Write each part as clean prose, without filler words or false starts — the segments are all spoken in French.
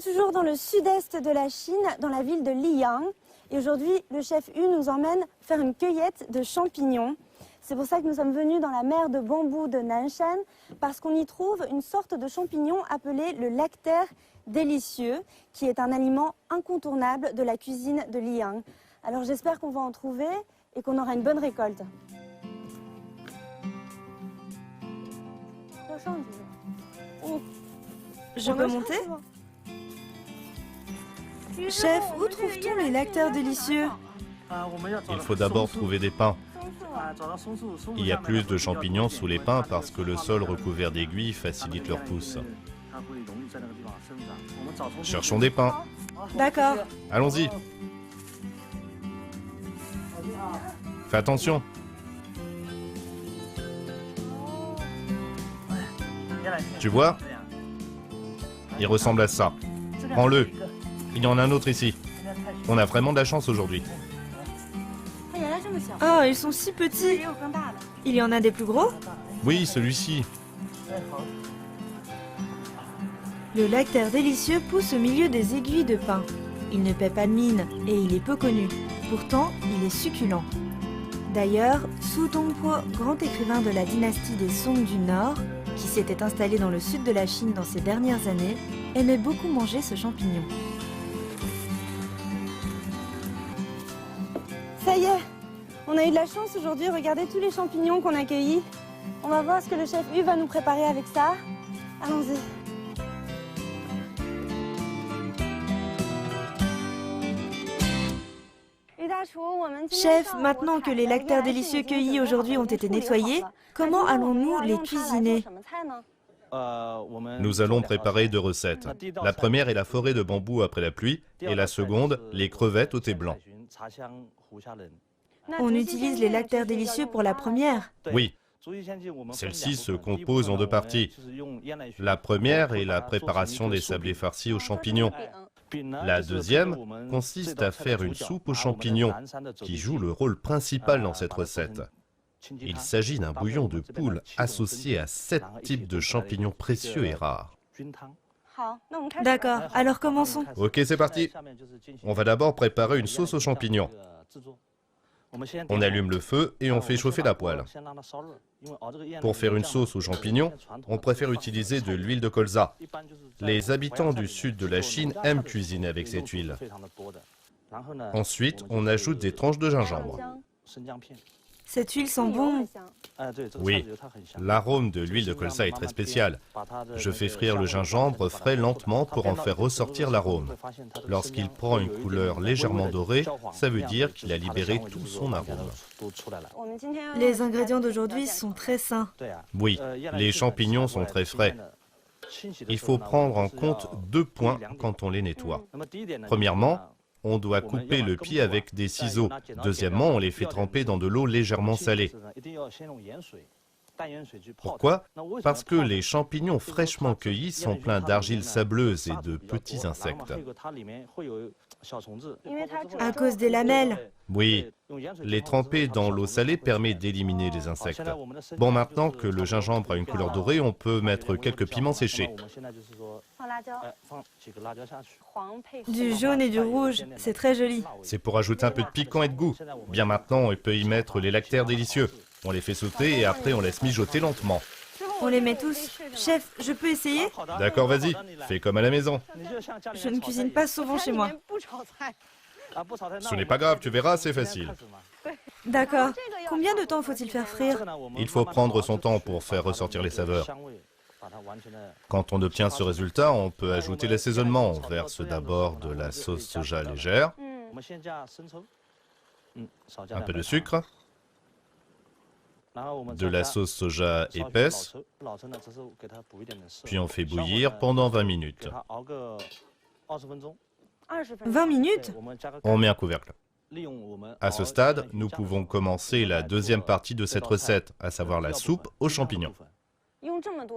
suis toujours dans le sud-est de la Chine, dans la ville de Liyang. Et aujourd'hui, le chef Yu nous emmène faire une cueillette de champignons. C'est pour ça que nous sommes venus dans la mer de bambou de Nanshan, parce qu'on y trouve une sorte de champignon appelé le lactaire délicieux, qui est un aliment incontournable de la cuisine de Liyang. Alors j'espère qu'on va en trouver et qu'on aura une bonne récolte. Je peux monter? Chef, où trouve-t-on les lactaires délicieux? Il faut d'abord trouver des pins. Il y a plus de champignons sous les pins parce que le sol recouvert d'aiguilles facilite leur pousse. Cherchons des pins. D'accord. Allons-y. Fais attention. Tu vois? Il ressemble à ça. Prends-le. Il y en a un autre ici. On a vraiment de la chance aujourd'hui. Oh, ils sont si petits. Il y en a des plus gros? Oui, celui-ci. Le lactaire délicieux pousse au milieu des aiguilles de pin. Il ne paie pas de mine et il est peu connu. Pourtant, il est succulent. D'ailleurs, Su Dongpo, grand écrivain de la dynastie des Song du Nord, qui s'était installé dans le sud de la Chine dans ces dernières années, aimait beaucoup manger ce champignon. Ça y est, on a eu de la chance aujourd'hui. Regardez tous les champignons qu'on a cueillis. On va voir ce que le chef Yu va nous préparer avec ça. Allons-y. Chef, maintenant que les lactaires délicieux cueillis aujourd'hui ont été nettoyés, comment allons-nous les cuisiner? Nous allons préparer deux recettes. La première est la forêt de bambou après la pluie et la seconde, les crevettes au thé blanc. On utilise les lactaires délicieux pour la première. Oui. Celle-ci se compose en deux parties. La première est la préparation des sablés farcis aux champignons. La deuxième consiste à faire une soupe aux champignons, qui joue le rôle principal dans cette recette. Il s'agit d'un bouillon de poule associé à 7 types de champignons précieux et rares. D'accord, alors commençons. Ok, c'est parti. On va d'abord préparer une sauce aux champignons. On allume le feu et on fait chauffer la poêle. Pour faire une sauce aux champignons, on préfère utiliser de l'huile de colza. Les habitants du sud de la Chine aiment cuisiner avec cette huile. Ensuite, on ajoute des tranches de gingembre. Cette huile sent bon. Oui, l'arôme de l'huile de colza est très spécial. Je fais frire le gingembre frais lentement pour en faire ressortir l'arôme. Lorsqu'il prend une couleur légèrement dorée, ça veut dire qu'il a libéré tout son arôme. Les ingrédients d'aujourd'hui sont très sains. Oui, les champignons sont très frais. Il faut prendre en compte 2 points quand on les nettoie. Premièrement, on doit couper le pied avec des ciseaux. Deuxièmement, on les fait tremper dans de l'eau légèrement salée. Pourquoi? Parce que les champignons fraîchement cueillis sont pleins d'argile sableuse et de petits insectes. À cause des lamelles. Oui, les tremper dans l'eau salée permet d'éliminer les insectes. Bon, maintenant que le gingembre a une couleur dorée, on peut mettre quelques piments séchés. Du jaune et du rouge, c'est très joli. C'est pour ajouter un peu de piquant et de goût. Bien maintenant, on peut y mettre les lactaires délicieux. On les fait sauter et après on laisse mijoter lentement. On les met tous. Chef, je peux essayer? D'accord, vas-y, fais comme à la maison. Je ne cuisine pas souvent chez moi. Ce n'est pas grave, tu verras, c'est facile. D'accord. Combien de temps faut-il faire frire? Il faut prendre son temps pour faire ressortir les saveurs. Quand on obtient ce résultat, on peut ajouter l'assaisonnement. On verse d'abord de la sauce soja légère, un peu de sucre, de la sauce soja épaisse, puis on fait bouillir pendant 20 minutes. 20 minutes? On met un couvercle. À ce stade, nous pouvons commencer la deuxième partie de cette recette, à savoir la soupe aux champignons.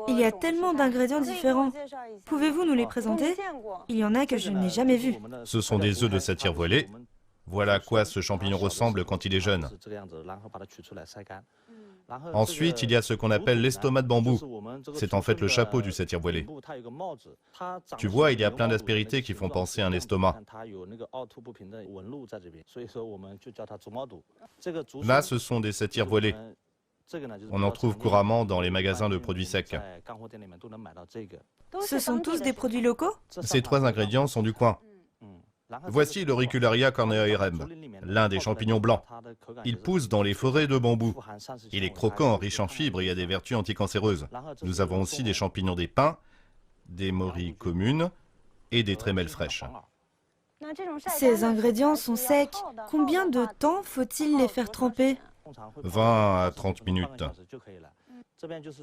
Il y a tellement d'ingrédients différents. Pouvez-vous nous les présenter? Il y en a que je n'ai jamais vus. Ce sont des œufs de satyre voilés. Voilà à quoi ce champignon ressemble quand il est jeune. Ensuite, il y a ce qu'on appelle l'estomac de bambou. C'est en fait le chapeau du satyre voilé. Tu vois, il y a plein d'aspérités qui font penser à un estomac. Là, ce sont des satyres voilés. On en trouve couramment dans les magasins de produits secs. Ce sont tous des produits locaux? Ces 3 ingrédients sont du coin. Voici l'Auricularia corneaerem, l'un des champignons blancs. Il pousse dans les forêts de bambou. Il est croquant, riche en fibres et a des vertus anticancéreuses. Nous avons aussi des champignons des pins, des morilles communes et des trémelles fraîches. Ces ingrédients sont secs. Combien de temps faut-il les faire tremper? 20 à 30 minutes.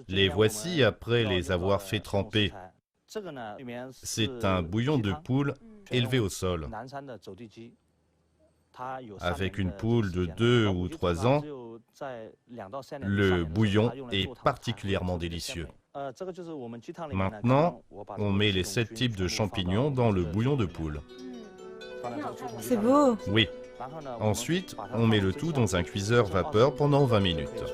Les voici après les avoir fait tremper. C'est un bouillon de poule élevé au sol. Avec une poule de 2 ou 3 ans, le bouillon est particulièrement délicieux. Maintenant, on met les 7 types de champignons dans le bouillon de poule. C'est beau. Oui. Ensuite, on met le tout dans un cuiseur vapeur pendant 20 minutes.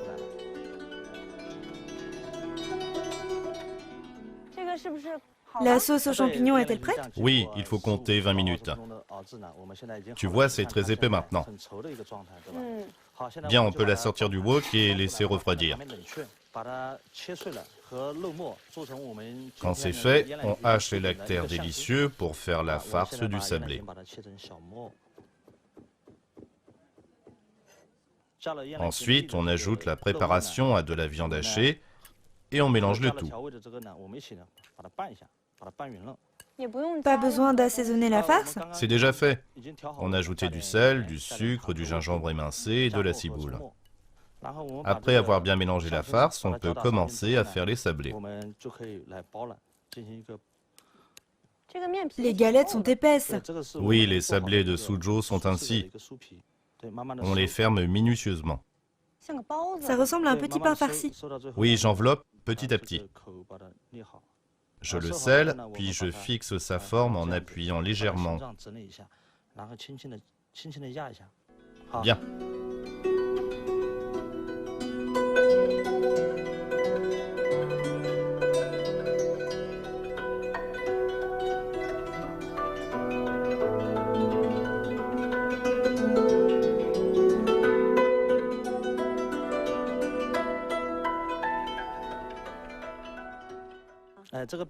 La sauce aux champignons est-elle prête? Oui, il faut compter 20 minutes. Tu vois, c'est très épais maintenant. Bien, on peut la sortir du wok et laisser refroidir. Quand c'est fait, on hache les lactaires délicieux pour faire la farce du sablé. Ensuite, on ajoute la préparation à de la viande hachée et on mélange le tout. Pas besoin d'assaisonner la farce? C'est déjà fait. On a ajouté du sel, du sucre, du gingembre émincé et de la ciboule. Après avoir bien mélangé la farce, on peut commencer à faire les sablés. Les galettes sont épaisses. Oui, les sablés de Suzhou sont ainsi. On les ferme minutieusement. Ça ressemble à un petit pain farci. Oui, j'enveloppe petit à petit. Je le scelle, puis je fixe sa forme en appuyant légèrement. Bien.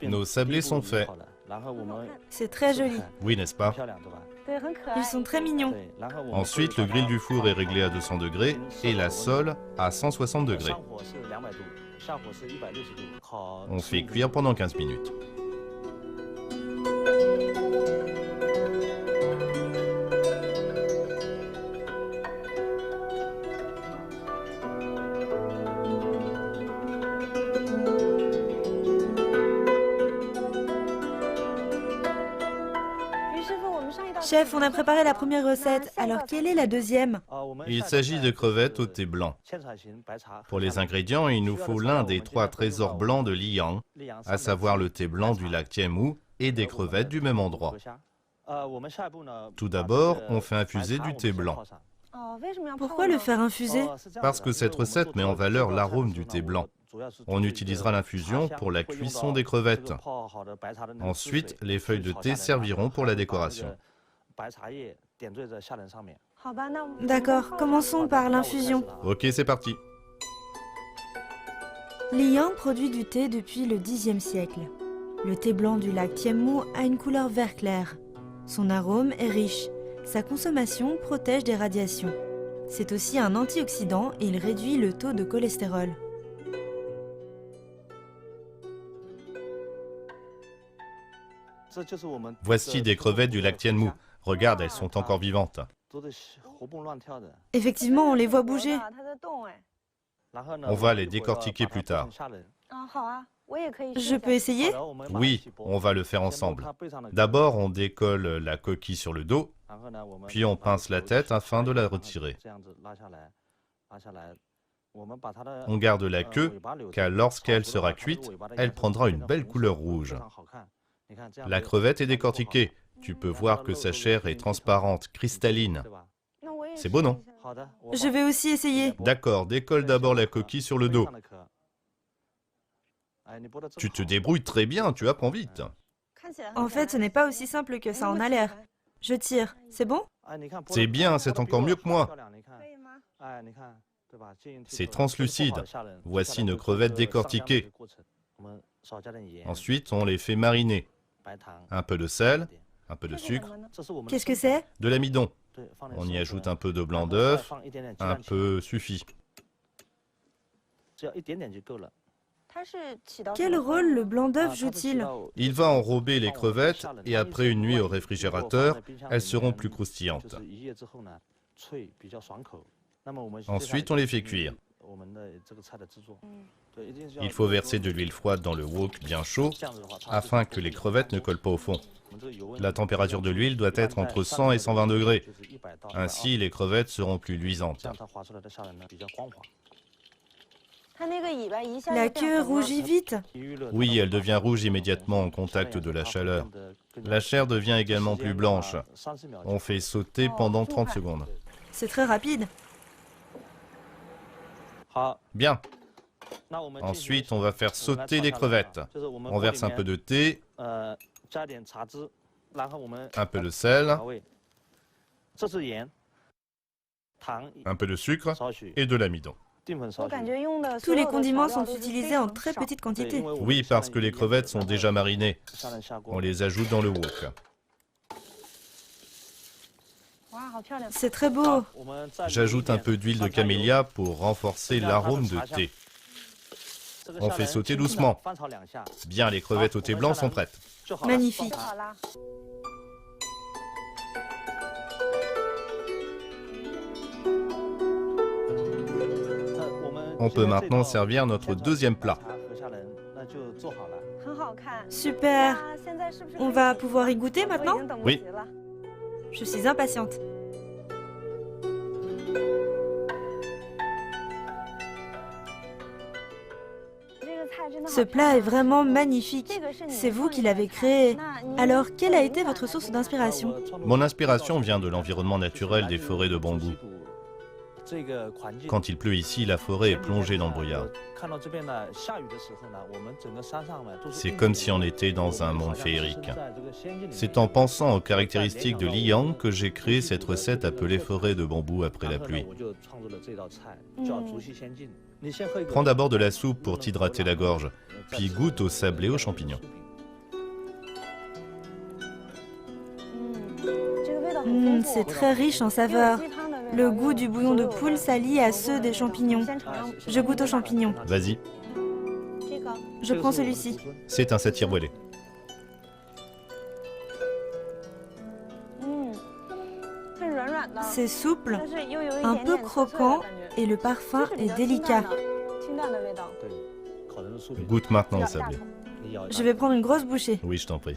Nos sablés sont faits. C'est très joli. Oui, n'est-ce pas? Ils sont très mignons. Ensuite, le grill du four est réglé à 200 degrés et la sole à 160 degrés. On fait cuire pendant 15 minutes. Chef, on a préparé la première recette, alors quelle est la deuxième? Il s'agit de crevettes au thé blanc. Pour les ingrédients, il nous faut l'un des 3 trésors blancs de Liyang, à savoir le thé blanc du lac Tianmu et des crevettes du même endroit. Tout d'abord, on fait infuser du thé blanc. Pourquoi le faire infuser? Parce que cette recette met en valeur l'arôme du thé blanc. On utilisera l'infusion pour la cuisson des crevettes. Ensuite, les feuilles de thé serviront pour la décoration. D'accord, commençons par l'infusion. Ok, c'est parti. Liyang produit du thé depuis le Xe siècle. Le thé blanc du lac Tianmu a une couleur vert clair. Son arôme est riche. Sa consommation protège des radiations. C'est aussi un antioxydant et il réduit le taux de cholestérol. Voici des crevettes du lac Tianmu. Regarde, elles sont encore vivantes. Effectivement, on les voit bouger. On va les décortiquer plus tard. Je peux essayer? Oui, on va le faire ensemble. D'abord, on décolle la coquille sur le dos, puis on pince la tête afin de la retirer. On garde la queue, car lorsqu'elle sera cuite, elle prendra une belle couleur rouge. La crevette est décortiquée. Tu peux voir que sa chair est transparente, cristalline. C'est beau, non? Je vais aussi essayer. D'accord, décolle d'abord la coquille sur le dos. Tu te débrouilles très bien, tu apprends vite. En fait, ce n'est pas aussi simple que ça en a l'air. Je tire, c'est bon? C'est bien, c'est encore mieux que moi. C'est translucide. Voici nos crevettes décortiquées. Ensuite, on les fait mariner. Un peu de sel, un peu de sucre, Qu'est-ce que c'est? de l'amidon. On y ajoute un peu de blanc d'œuf, un peu suffit. Quel rôle le blanc d'œuf joue-t-il? Il va enrober les crevettes et après une nuit au réfrigérateur, elles seront plus croustillantes. Ensuite, on les fait cuire. Il faut verser de l'huile froide dans le wok bien chaud afin que les crevettes ne collent pas au fond. La température de l'huile doit être entre 100 et 120 degrés. Ainsi, les crevettes seront plus luisantes. La queue rougit vite. Oui, elle devient rouge immédiatement en contact de la chaleur. La chair devient également plus blanche. On fait sauter pendant 30 secondes. C'est très rapide. Bien. Ensuite, on va faire sauter les crevettes. On verse un peu de thé, un peu de sel, un peu de sucre et de l'amidon. Tous les condiments sont utilisés en très petite quantité. Oui, parce que les crevettes sont déjà marinées. On les ajoute dans le wok. C'est très beau. J'ajoute un peu d'huile de camélia pour renforcer l'arôme de thé. On fait sauter doucement. Bien, les crevettes au thé blanc sont prêtes. Magnifique. On peut maintenant servir notre deuxième plat. Super. On va pouvoir y goûter maintenant? Oui. Je suis impatiente. Ce plat est vraiment magnifique. C'est vous qui l'avez créé. Alors, quelle a été votre source d'inspiration? Mon inspiration vient de l'environnement naturel des forêts de bambou. Quand il pleut ici, la forêt est plongée dans le brouillard. C'est comme si on était dans un monde féerique. C'est en pensant aux caractéristiques de Liyang que j'ai créé cette recette appelée forêt de bambou après la pluie. Prends d'abord de la soupe pour t'hydrater la gorge, puis goûte au sablé aux champignons. C'est très riche en saveurs. Le goût du bouillon de poule s'allie à ceux des champignons. Je goûte aux champignons. Vas-y, Je prends celui-ci. c'est un satyre voilé. C'est souple, un peu croquant et le parfum est délicat. Goûte maintenant au sablé. Je vais prendre une grosse bouchée. Oui, je t'en prie.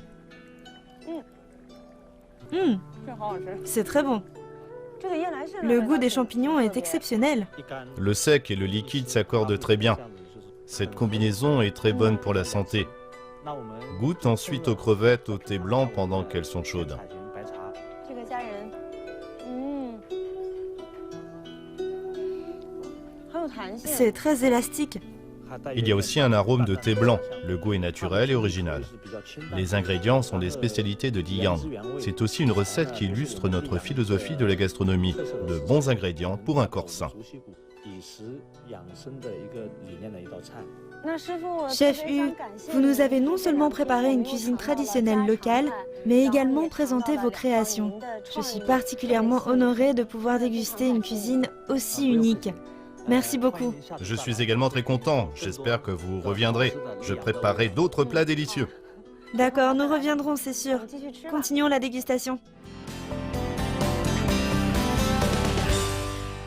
C'est très bon. Le goût des champignons est exceptionnel. Le sec et le liquide s'accordent très bien. Cette combinaison est très bonne pour la santé. Goûte ensuite aux crevettes au thé blanc pendant qu'elles sont chaudes. C'est très élastique. Il y a aussi un arôme de thé blanc. Le goût est naturel et original. Les ingrédients sont des spécialités de Liyang. C'est aussi une recette qui illustre notre philosophie de la gastronomie. De bons ingrédients pour un corps sain. Chef Hu, vous nous avez non seulement préparé une cuisine traditionnelle locale, mais également présenté vos créations. Je suis particulièrement honorée de pouvoir déguster une cuisine aussi unique. Merci beaucoup. Je suis également très content. J'espère que vous reviendrez. Je préparerai d'autres plats délicieux. D'accord, nous reviendrons, c'est sûr. Continuons la dégustation.